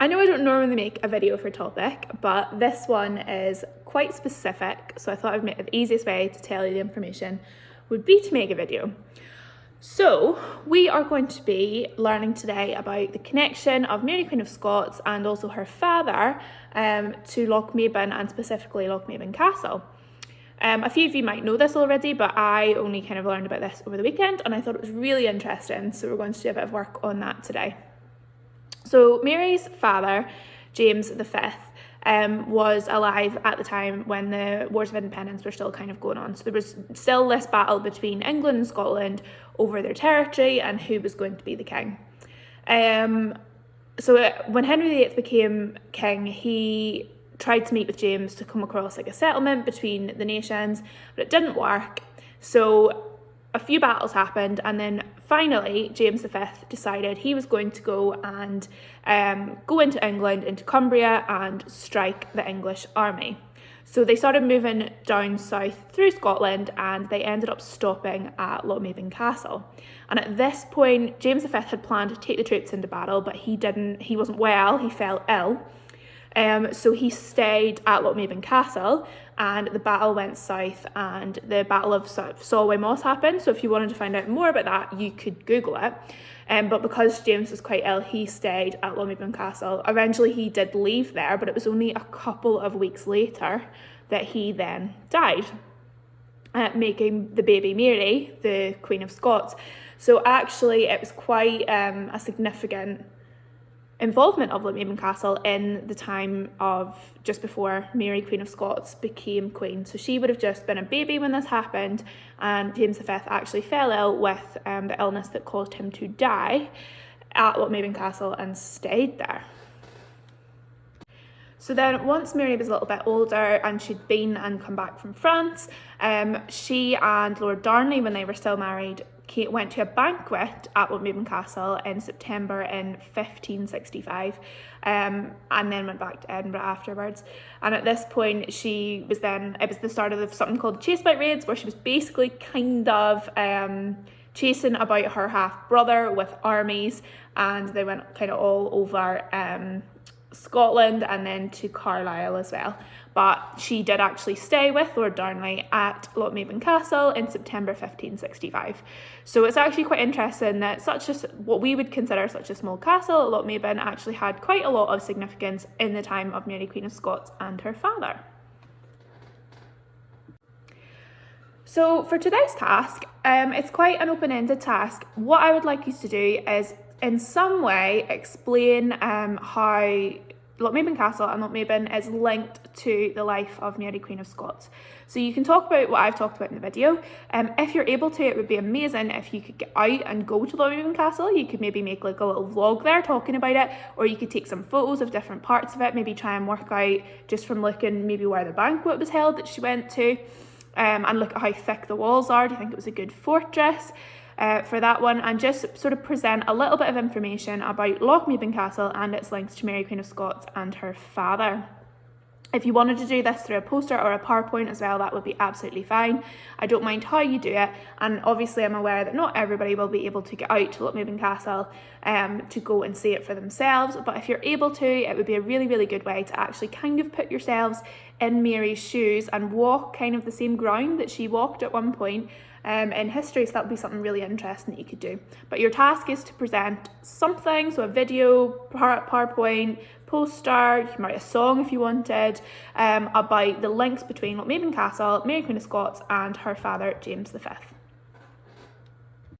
I know I don't normally make a video for topic, but this one is quite specific, so I thought I'd make the easiest way to tell you the information would be to make a video. So we are going to be learning today about the connection of Mary Queen of Scots and also her father to Lochmaben, and specifically Lochmaben Castle. A few of you might know this already, but I only kind of learned about this over the weekend and I thought it was really interesting, so we're going to do a bit of work on that today. So Mary's father, James V, was alive at the time when the Wars of Independence were still kind of going on. So there was still this battle between England and Scotland over their territory and who was going to be the king. When Henry VIII became king, he tried to meet with James to come across like a settlement between the nations, but it didn't work. So a few battles happened, and then finally James V decided he was going to go and go into England, into Cumbria, and strike the English army. So they started moving down south through Scotland, and they ended up stopping at Lochmaben Castle. And at this point, James V had planned to take the troops into battle, but he wasn't well, he fell ill. So he stayed at Lochmaben Castle, and the battle went south, and the Battle of Solway Moss happened. So if you wanted to find out more about that, you could Google it. But because James was quite ill, he stayed at Lochmaben Castle. Eventually he did leave there, but it was only a couple of weeks later that he then died, making the baby Mary the Queen of Scots. So actually it was quite a significant involvement of Lochmaben Castle in the time of just before Mary Queen of Scots became queen. So she would have just been a baby when this happened, and James V actually fell ill with the illness that caused him to die at Lochmaben Castle and stayed there. So then once Mary was a little bit older and she'd been and come back from France, she and Lord Darnley, when they were still married, went to a banquet at Lochmaben Castle in September in 1565, and then went back to Edinburgh afterwards. And at this point it was the start of something called Chasebout Raids, where she was basically kind of chasing about her half-brother with armies, and they went kind of all over Scotland and then to Carlisle as well. But she did actually stay with Lord Darnley at Lochmaben Castle in September 1565. So it's actually quite interesting that what we would consider such a small castle at Lochmaben actually had quite a lot of significance in the time of Mary Queen of Scots and her father. So for today's task, it's quite an open-ended task. What I would like you to do is in some way explain how Lochmaben Castle and Lochmaben is linked to the life of Mary Queen of Scots. So you can talk about what I've talked about in the video. If you're able to, it would be amazing if you could get out and go to Lochmaben Castle. You could maybe make like a little vlog there talking about it, or you could take some photos of different parts of it, maybe try and work out just from looking maybe where the banquet was held that she went to, and look at how thick the walls are. Do you think it was a good fortress? For that one, and just sort of present a little bit of information about Lochmaben Castle and its links to Mary Queen of Scots and her father. If you wanted to do this through a poster or a PowerPoint as well, that would be absolutely fine. I don't mind how you do it, and obviously I'm aware that not everybody will be able to get out to Lochmaben Castle to go and see it for themselves, but if you're able to, it would be a really, really good way to actually kind of put yourselves in Mary's shoes and walk kind of the same ground that she walked at one point in history. So that would be something really interesting that you could do. But your task is to present something, so a video, PowerPoint, poster, you can write a song if you wanted, about the links between Lochmaben Castle, Mary Queen of Scots and her father James V.